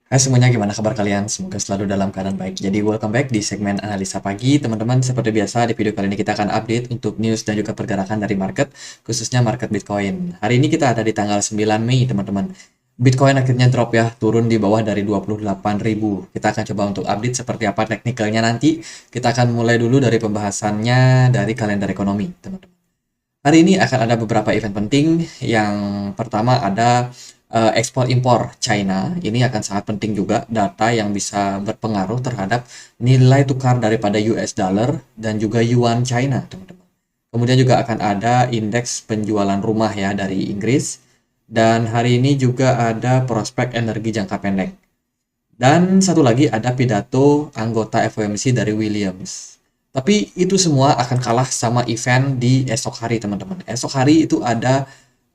Hai semuanya, gimana kabar kalian? Semoga selalu dalam keadaan baik. Jadi, welcome back di segmen analisa pagi. Teman-teman, seperti biasa, di video kali ini kita akan update untuk news dan juga pergerakan dari market, khususnya market Bitcoin. Hari ini kita ada di tanggal 9 Mei, teman-teman. Bitcoin akhirnya drop ya, turun di bawah dari 28.000. Kita akan coba untuk update seperti apa teknikalnya nanti. Kita akan mulai dulu dari pembahasannya dari kalender ekonomi, teman-teman. Hari ini akan ada beberapa event penting. Yang pertama ada ekspor impor China. Ini akan sangat penting juga, data yang bisa berpengaruh terhadap nilai tukar daripada US dollar dan juga yuan China, teman-teman. Kemudian juga akan ada indeks penjualan rumah ya dari Inggris. Dan hari ini juga ada prospek energi jangka pendek. Dan satu lagi ada pidato anggota FOMC dari Williams. Tapi itu semua akan kalah sama event di esok hari, teman-teman. Esok hari itu ada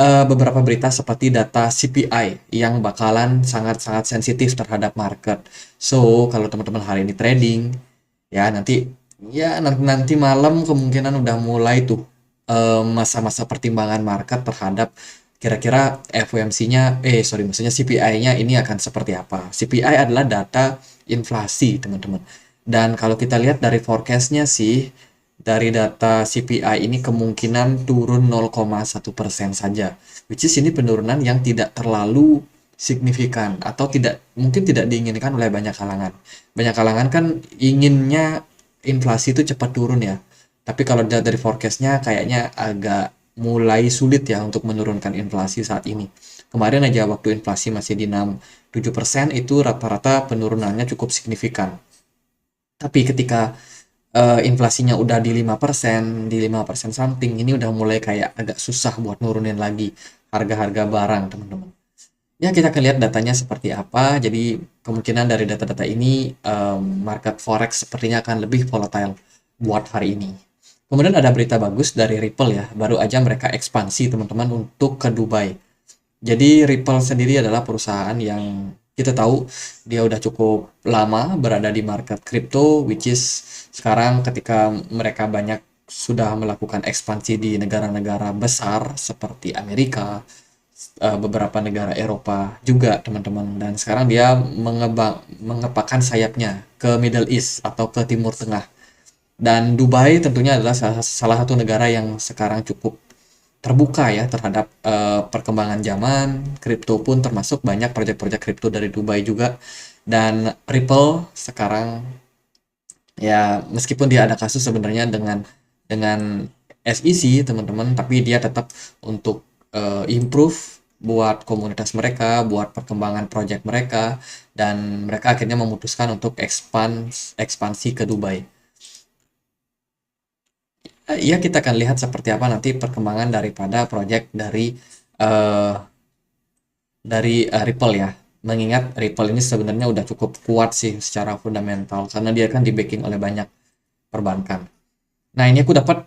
beberapa berita seperti data CPI yang bakalan sangat-sangat sensitif terhadap market. So, kalau teman-teman hari ini trading, ya nanti malam kemungkinan udah mulai tuh masa-masa pertimbangan market terhadap kira-kira FOMC-nya, maksudnya CPI-nya ini akan seperti apa. CPI adalah data inflasi, teman-teman. Dan kalau kita lihat dari forecast-nya sih, dari data CPI ini kemungkinan turun 0,1% saja. Which is ini penurunan yang tidak terlalu signifikan atau mungkin tidak diinginkan oleh banyak kalangan. Banyak kalangan kan inginnya inflasi itu cepat turun ya. Tapi kalau dilihat dari forecast-nya kayaknya agak mulai sulit ya untuk menurunkan inflasi saat ini. Kemarin aja waktu inflasi masih di 6-7% itu rata-rata penurunannya cukup signifikan. Tapi ketika inflasinya udah di 5%, di 5% something, ini udah mulai kayak agak susah buat nurunin lagi harga-harga barang, teman-teman. Ya, kita akan lihat datanya seperti apa. Jadi, kemungkinan dari data-data ini, market forex sepertinya akan lebih volatile buat hari ini. Kemudian ada berita bagus dari Ripple ya. Baru aja mereka ekspansi, teman-teman, untuk ke Dubai. Jadi Ripple sendiri adalah perusahaan yang kita tahu dia udah cukup lama berada di market crypto, which is sekarang ketika mereka banyak sudah melakukan ekspansi di negara-negara besar seperti Amerika, beberapa negara Eropa juga, teman-teman. Dan sekarang dia mengepakkan sayapnya ke Middle East atau ke Timur Tengah. Dan Dubai tentunya adalah salah satu negara yang sekarang cukup terbuka ya terhadap perkembangan zaman. Kripto pun termasuk banyak proyek-proyek kripto dari Dubai juga. Dan Ripple sekarang ya meskipun dia ada kasus sebenarnya dengan SEC, teman-teman, tapi dia tetap untuk improve buat komunitas mereka, buat perkembangan proyek mereka, dan mereka akhirnya memutuskan untuk ekspansi ke Dubai. Iya, kita akan lihat seperti apa nanti perkembangan daripada proyek eh, dari Ripple ya. Mengingat Ripple ini sebenarnya udah cukup kuat sih secara fundamental karena dia kan di-backing oleh banyak perbankan. Nah, ini aku dapat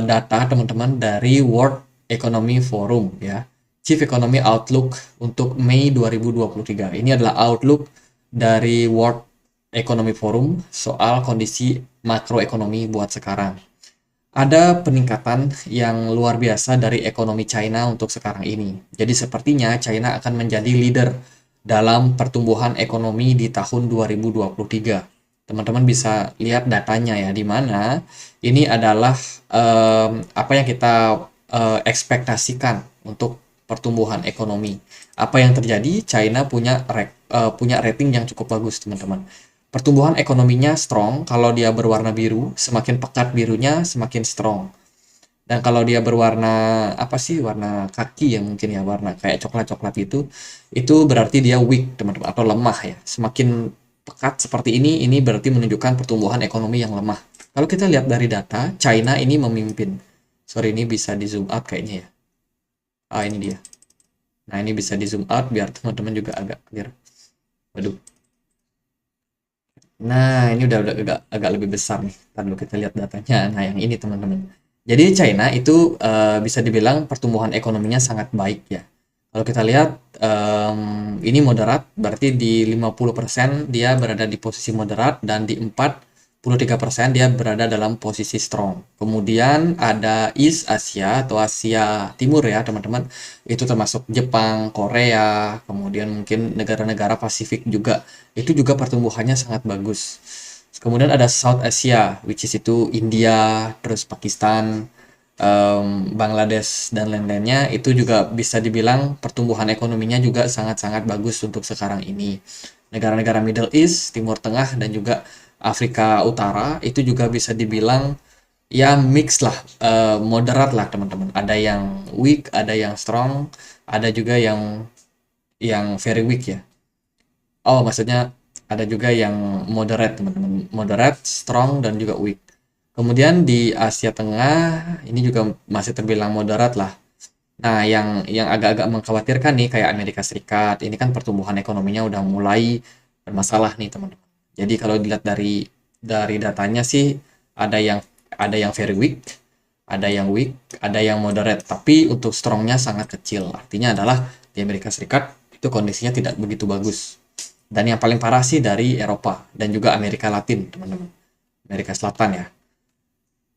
data teman-teman dari World Economy Forum ya. Chief Economy Outlook untuk Mei 2023. Ini adalah outlook dari World Economy Forum soal kondisi makroekonomi buat sekarang. Ada peningkatan yang luar biasa dari ekonomi China untuk sekarang ini. Jadi sepertinya China akan menjadi leader dalam pertumbuhan ekonomi di tahun 2023. Teman-teman bisa lihat datanya ya, di mana ini adalah apa yang kita ekspektasikan untuk pertumbuhan ekonomi. Apa yang terjadi? China punya rating yang cukup bagus, teman-teman. Pertumbuhan ekonominya strong, kalau dia berwarna biru, semakin pekat birunya semakin strong. Dan kalau dia berwarna apa sih, warna kaki ya mungkin ya, warna kayak coklat-coklat itu berarti dia weak, teman-teman, atau lemah ya. Semakin pekat seperti ini berarti menunjukkan pertumbuhan ekonomi yang lemah. Kalau kita lihat dari data, China ini memimpin. Sorry, ini bisa di zoom out kayaknya ya. Ah, ini dia. Nah, ini bisa di zoom out biar teman-teman juga agak clear. Waduh. Nah, ini udah agak lebih besar nih. Ntar dulu kita lihat datanya. Nah, yang ini teman-teman. Jadi China itu bisa dibilang pertumbuhan ekonominya sangat baik ya. Kalau kita lihat ini moderat, berarti di 50% dia berada di posisi moderat dan di 4 33% dia berada dalam posisi strong. Kemudian ada East Asia atau Asia Timur ya teman-teman. Itu termasuk Jepang, Korea, kemudian mungkin negara-negara Pasifik juga. Itu juga pertumbuhannya sangat bagus. Kemudian ada South Asia, which is itu India, terus Pakistan, Bangladesh dan lain-lainnya. Itu juga bisa dibilang pertumbuhan ekonominya juga sangat-sangat bagus untuk sekarang ini. Negara-negara Middle East, Timur Tengah, dan juga Afrika Utara itu juga bisa dibilang ya mix lah, moderat lah teman-teman. Ada yang weak, ada yang strong, ada juga yang very weak ya. Oh, maksudnya ada juga yang moderate, teman-teman. Moderate, strong, dan juga weak. Kemudian di Asia Tengah ini juga masih terbilang moderat lah. Nah, yang agak-agak mengkhawatirkan nih kayak Amerika Serikat, ini kan pertumbuhan ekonominya udah mulai bermasalah nih, teman-teman. Jadi kalau dilihat dari datanya sih ada yang ada yang very weak, ada yang weak, ada yang moderate, tapi untuk strongnya sangat kecil. Artinya adalah di Amerika Serikat itu kondisinya tidak begitu bagus. Dan yang paling parah sih dari Eropa dan juga Amerika Latin, teman-teman. Amerika Selatan ya.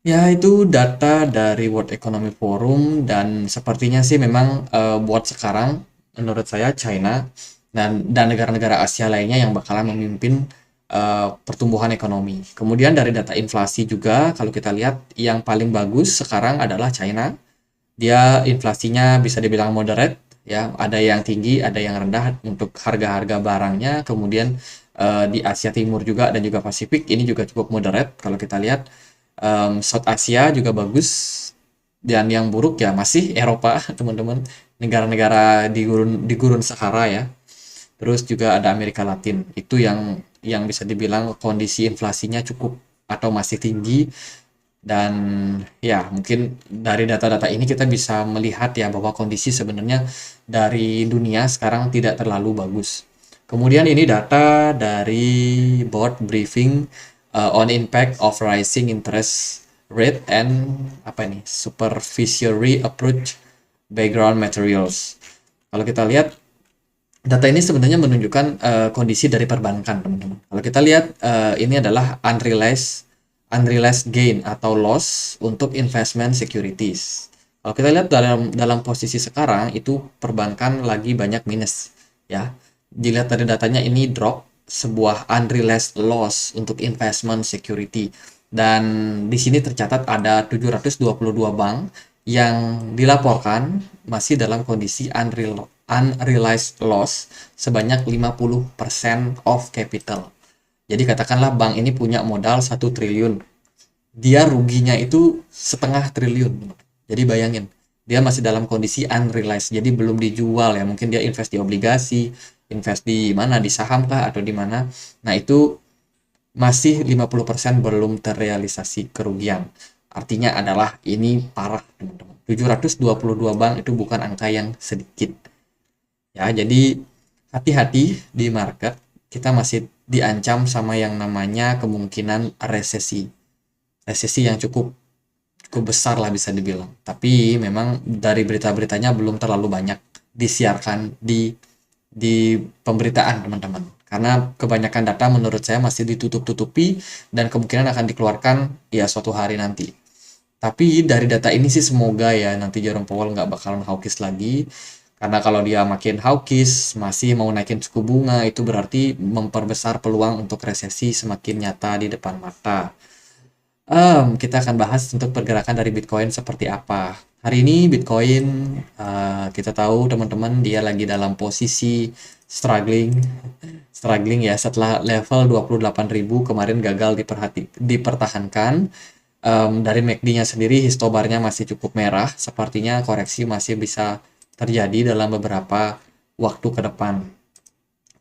Ya, itu data dari World Economic Forum dan sepertinya sih memang buat sekarang menurut saya China dan negara-negara Asia lainnya yang bakalan memimpin pertumbuhan ekonomi. Kemudian dari data inflasi juga kalau kita lihat yang paling bagus sekarang adalah China. Dia inflasinya bisa dibilang moderate ya, ada yang tinggi, ada yang rendah untuk harga-harga barangnya. Kemudian di Asia Timur juga dan juga Pasifik ini juga cukup moderate kalau kita lihat. South Asia juga bagus dan yang buruk ya masih Eropa teman-teman, negara-negara di gurun Sahara ya, terus juga ada Amerika Latin itu yang bisa dibilang kondisi inflasinya cukup atau masih tinggi. Dan ya mungkin dari data-data ini kita bisa melihat ya bahwa kondisi sebenarnya dari dunia sekarang tidak terlalu bagus. Kemudian ini data dari board briefing on impact of rising interest rate and apa ini supervisory approach background materials. Kalau kita lihat data ini sebenarnya menunjukkan kondisi dari perbankan, teman-teman. Kalau kita lihat ini adalah unrealized gain atau loss untuk investment securities. Kalau kita lihat dalam posisi sekarang itu perbankan lagi banyak minus ya. Dilihat dari datanya ini drop sebuah unrealized loss untuk investment security. Dan di sini tercatat ada 722 bank yang dilaporkan masih dalam kondisi unrealized loss sebanyak 50% of capital. Jadi katakanlah bank ini punya modal 1 triliun. Dia ruginya itu setengah triliun. Jadi bayangin, dia masih dalam kondisi unrealized. Jadi belum dijual ya. Mungkin dia invest di obligasi, invest di mana, di saham kah atau di mana. Nah, itu masih 50% belum terrealisasi kerugian. Artinya adalah ini parah, teman-teman. 722 bank itu bukan angka yang sedikit. Ya, jadi hati-hati di market. Kita masih diancam sama yang namanya kemungkinan resesi. Resesi yang cukup besar lah bisa dibilang. Tapi memang dari berita-beritanya belum terlalu banyak disiarkan di pemberitaan, teman-teman. Karena kebanyakan data menurut saya masih ditutup-tutupi dan kemungkinan akan dikeluarkan ya suatu hari nanti. Tapi dari data ini sih semoga ya nanti Jerome Powell nggak bakalan hawkish lagi. Karena kalau dia makin hawkish, masih mau naikin suku bunga, itu berarti memperbesar peluang untuk resesi semakin nyata di depan mata. Kita akan bahas untuk pergerakan dari Bitcoin seperti apa. Hari ini Bitcoin, kita tahu teman-teman dia lagi dalam posisi struggling, struggling ya setelah level 28.000 kemarin gagal dipertahankan. Dari MACD-nya sendiri histobarnya masih cukup merah, sepertinya koreksi masih bisa terjadi dalam beberapa waktu ke depan.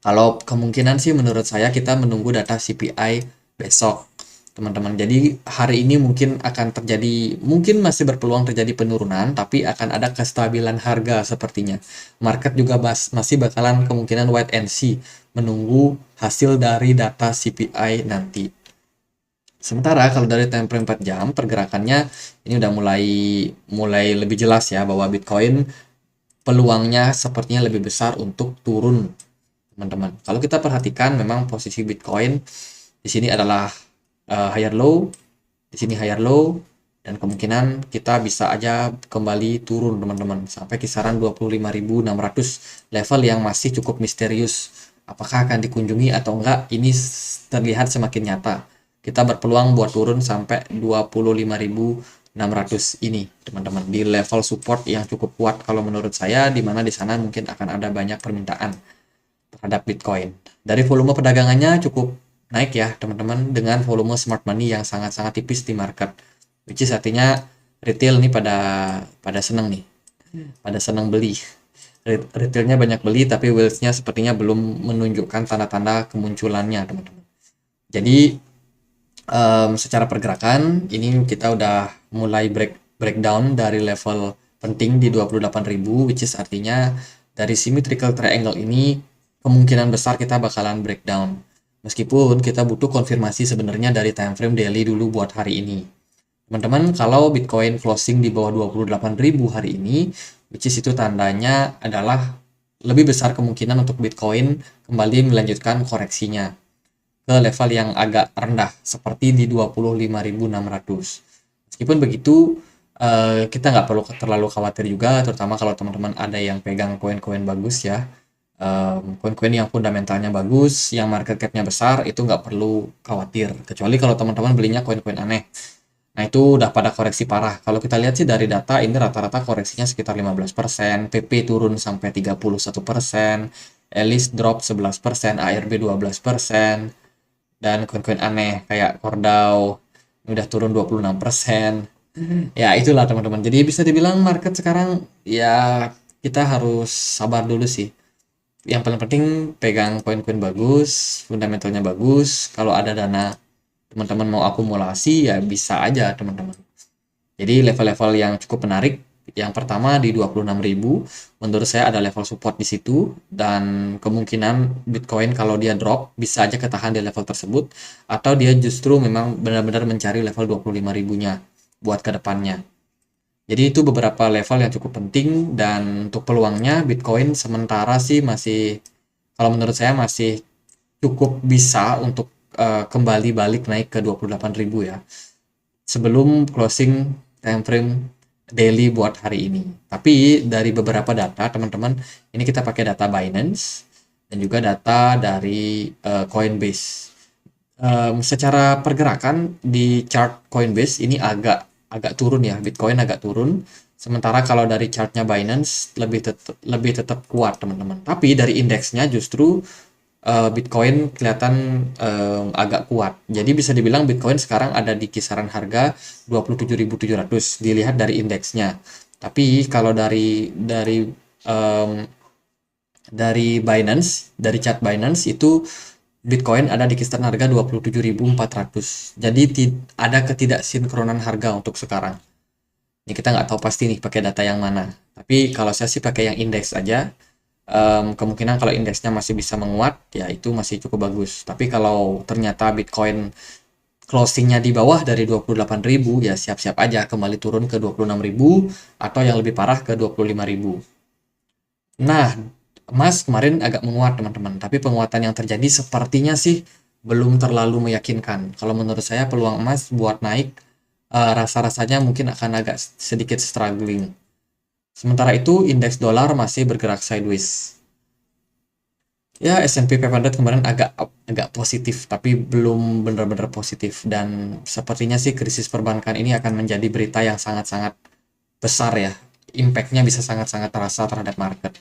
Kalau kemungkinan sih menurut saya kita menunggu data CPI besok, teman-teman. Jadi hari ini mungkin masih berpeluang terjadi penurunan, tapi akan ada kestabilan harga sepertinya. Market juga masih bakalan kemungkinan wait and see, menunggu hasil dari data CPI nanti. Sementara kalau dari time frame 4 jam pergerakannya ini udah mulai lebih jelas ya bahwa Bitcoin peluangnya sepertinya lebih besar untuk turun, teman-teman. Kalau kita perhatikan memang posisi Bitcoin di sini adalah higher low, di sini higher low, dan kemungkinan kita bisa aja kembali turun teman-teman sampai kisaran 25.600, level yang masih cukup misterius. Apakah akan dikunjungi atau enggak, ini terlihat semakin nyata. Kita berpeluang buat turun sampai 25.600 ini teman-teman, di level support yang cukup kuat kalau menurut saya, dimana di sana mungkin akan ada banyak permintaan terhadap Bitcoin. Dari volume perdagangannya cukup naik ya teman-teman, dengan volume smart money yang sangat-sangat tipis di market, which is artinya retail nih pada seneng nih, pada seneng beli. Retailnya banyak beli, tapi wealth-nya sepertinya belum menunjukkan tanda-tanda kemunculannya teman-teman. Jadi secara pergerakan ini kita udah mulai breakdown dari level penting di 28.000, which is artinya dari symmetrical triangle ini kemungkinan besar kita bakalan breakdown. Meskipun kita butuh konfirmasi sebenarnya dari time frame daily dulu buat hari ini. Teman-teman, kalau Bitcoin closing di bawah 28.000 hari ini, which is itu tandanya adalah lebih besar kemungkinan untuk Bitcoin kembali melanjutkan koreksinya ke level yang agak rendah seperti di 25.600. Meskipun begitu, kita nggak perlu terlalu khawatir juga, terutama kalau teman-teman ada yang pegang koin-koin bagus ya. Koin-koin yang fundamentalnya bagus, yang market cap-nya besar, itu nggak perlu khawatir. Kecuali kalau teman-teman belinya koin-koin aneh. Nah, itu udah pada koreksi parah. Kalau kita lihat sih dari data, ini rata-rata koreksinya sekitar 15%, PP turun sampai 31%, Elis drop 11%, ARB 12%, dan koin-koin aneh kayak Cordau ini udah turun 26%. Ya, itulah teman-teman. Jadi bisa dibilang market sekarang ya kita harus sabar dulu sih. Yang paling penting pegang koin-koin bagus, fundamentalnya bagus. Kalau ada dana teman-teman mau akumulasi ya bisa aja teman-teman. Jadi level-level yang cukup menarik, yang pertama di 26.000 menurut saya ada level support di situ, dan kemungkinan Bitcoin kalau dia drop bisa aja ketahan di level tersebut, atau dia justru memang benar-benar mencari level 25.000-nya buat ke depannya. Jadi itu beberapa level yang cukup penting, dan untuk peluangnya Bitcoin sementara sih masih, kalau menurut saya masih cukup bisa untuk kembali balik naik ke 28.000 ya, sebelum closing time frame daily buat hari ini. Tapi dari beberapa data teman-teman, ini kita pakai data Binance dan juga data dari Coinbase. Secara pergerakan di chart Coinbase ini agak turun ya, Bitcoin agak turun. Sementara kalau dari chartnya Binance lebih tetap kuat teman-teman. Tapi dari indeksnya justru Bitcoin kelihatan agak kuat. Jadi bisa dibilang Bitcoin sekarang ada di kisaran harga 27.700 dilihat dari indeksnya. Tapi kalau dari Binance, dari chart Binance itu Bitcoin ada di kisaran harga 27.400. Jadi ada ketidaksinkronan harga untuk sekarang. Ini kita nggak tahu pasti nih pakai data yang mana. Tapi kalau saya sih pakai yang indeks aja. Kemungkinan kalau indeksnya masih bisa menguat ya itu masih cukup bagus. Tapi kalau ternyata Bitcoin closingnya di bawah dari 28.000 ya siap-siap aja kembali turun ke 26.000 atau yang lebih parah ke 25.000. Nah, emas kemarin agak menguat teman-teman, tapi penguatan yang terjadi sepertinya sih belum terlalu meyakinkan. Kalau menurut saya peluang emas buat naik rasa-rasanya mungkin akan agak sedikit struggling. Sementara itu, indeks dolar masih bergerak sideways. Ya, S&P 500 kemarin agak positif, tapi belum benar-benar positif. Dan sepertinya sih krisis perbankan ini akan menjadi berita yang sangat-sangat besar ya. Impact-nya bisa sangat-sangat terasa terhadap market.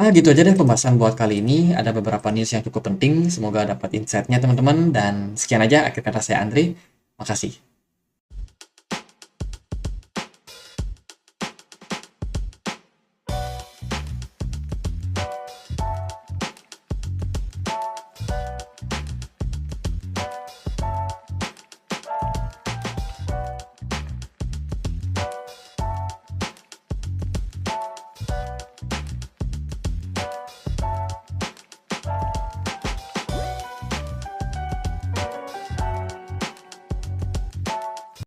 Gitu aja deh pembahasan buat kali ini. Ada beberapa news yang cukup penting. Semoga dapat insight-nya teman-teman. Dan sekian aja akhir kata saya Andre. Makasih.